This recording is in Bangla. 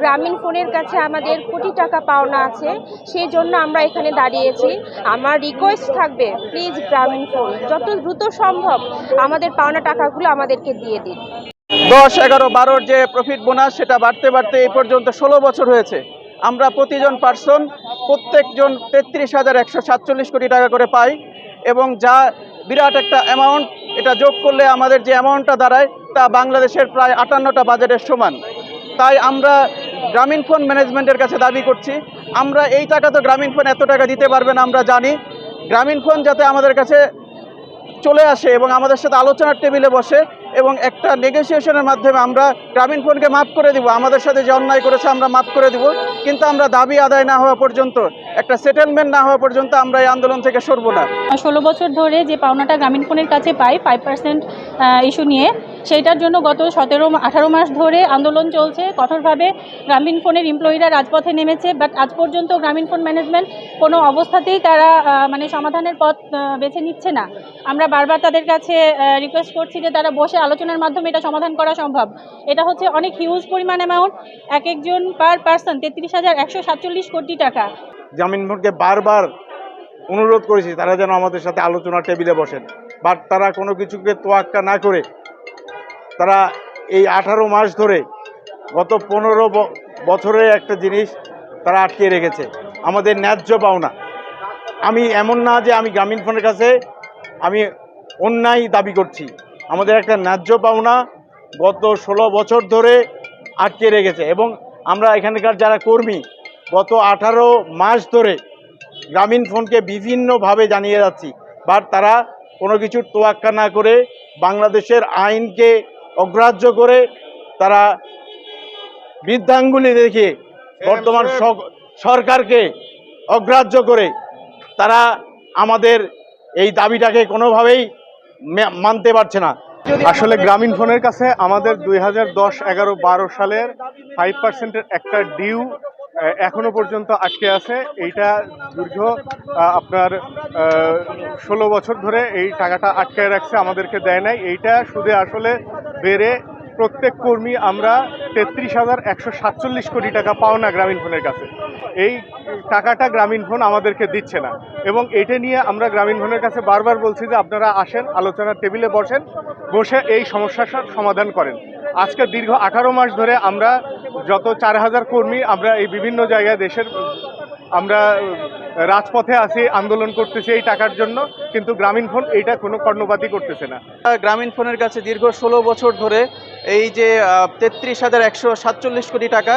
গ্রামীণ ফোনের কাছে আমাদের কোটি টাকা পাওনা আছে, সেই জন্য আমরা এখানে দাঁড়িয়েছি। আমার রিকোয়েস্ট থাকবে, প্লিজ গ্রামীণ ফোন যত দ্রুত সম্ভব আমাদের পাওনা টাকাগুলো আমাদেরকে দিয়ে দিন। 10, 11, 12 যে প্রফিট বোনাস সেটা বাড়তে বাড়তে এই পর্যন্ত 16 বছর হয়েছে। আমরা প্রতিজন পার্সন প্রত্যেকজন 33,147 কোটি টাকা করে পাই এবং যা বিরাট একটা অ্যামাউন্ট। এটা যোগ করলে আমাদের যে অ্যামাউন্টটা দাঁড়ায় তা বাংলাদেশের প্রায় 58টা বাজেটের সমান। তাই আমরা গ্রামীণ ফোন ম্যানেজমেন্টের কাছে দাবি করছি, আমরা এই টাকা তো গ্রামীণ ফোন এত টাকা দিতে পারবে না আমরা জানি। গ্রামীণ ফোন যাতে আমাদের কাছে চলে আসে এবং আমাদের সাথে আলোচনার টেবিলে বসে এবং একটা নেগোসিয়েশনের মাধ্যমে আমরা গ্রামীণ ফোনকে মাফ করে দিব। আমাদের সাথে যে অন্যায় করেছে আমরা মাফ করে দিব, কিন্তু আমরা দাবি আদায় না হওয়া পর্যন্ত, একটা সেটেলমেন্ট না হওয়া পর্যন্ত আমরা এই আন্দোলন থেকে সরব না। 16 বছর ধরে যে পাওনাটা গ্রামীণ ফোনের কাছে পাই 5% ইস্যু নিয়ে, সেইটার জন্য গত 17-18 মাস ধরে আন্দোলন চলছে। কঠোরভাবে গ্রামীণ ফোনের এমপ্লয়িরা রাজপথে নেমেছে, বাট আজ পর্যন্ত গ্রামীণ ফোন ম্যানেজমেন্ট কোনো অবস্থাতেই তারা সমাধানের পথ বেছে নিচ্ছে না। আমরা বারবার তাদের কাছে রিকোয়েস্ট করছি যে তারা বসে আলোচনার মাধ্যমে এটা সমাধান করা সম্ভব। এটা হচ্ছে অনেক হিউজ পরিমাণ অ্যামাউন্ট, এক একজন পার পার্সন 33,147 কোটি টাকা। গ্রামীণ ফোনকে বারবার অনুরোধ করেছি তারা যেন আমাদের সাথে আলোচনার টেবিলে বসেন, বাট তারা কোনো কিছুকে তোয়াক্কা না করে তারা এই 18 মাস ধরে গত 15 বছরের একটা জিনিস তারা আটকে রেখেছে, আমাদের ন্যায্য পাওনা। আমি এমন না যে আমি গ্রামীণ ফোনের কাছে আমি অন্যায় দাবি করছি, আমাদের একটা ন্যায্য পাওনা গত 16 বছর ধরে আটকে রেখেছে এবং আমরা এখানকার যারা কর্মী গত 18 মাস ধরে গ্রামীণ ফোনকে বিভিন্নভাবে জানিয়ে যাচ্ছি, বাট তারা কোনো কিছুর তোয়াক্কা না করে বাংলাদেশের আইনকে অগ্রাহ্য করে তারা বৃদ্ধাঙ্গুলি দেখিয়ে বর্তমান সরকারকে অগ্রাহ্য করে তারা আমাদের এই দাবিটাকে কোনোভাবেই মানতে পারছে না। আসলে গ্রামীণ ফোনের কাছে আমাদের 2010, 11, 12 সালের 5%-এর একটা ডিউ এখনো পর্যন্ত আটকে আছে। এইটা দীর্ঘ আপনার 16 বছর ধরে এই টাকাটা আটকে রাখছে, আমাদেরকে দেয় নাই। এইটা সুদে আসলে বেড়ে প্রত্যেক কর্মী আমরা 33,147 কোটি টাকা পাওনা গ্রামীণ ফোনের কাছে। এই টাকাটা গ্রামীণ ফোন আমাদেরকে দিচ্ছে না এবং এটা নিয়ে আমরা গ্রামীণ ফোনের কাছে বারবার বলছি যে আপনারা আসেন, আলোচনার টেবিলে বসেন, বসে এই সমস্যার সমাধান করেন। আজকে দীর্ঘ 18 মাস ধরে আমরা যত 4,000 কর্মী আমরা এই বিভিন্ন জায়গায় দেশের আমরা রাজপথে আছি, আন্দোলন করতেছি এই টাকার জন্য, কিন্তু গ্রামীণ ফোন এইটা কোনো কর্ণপাতই করতেছে না। গ্রামীণ ফোনের কাছে দীর্ঘ 16 বছর ধরে এই যে 33,147 কোটি টাকা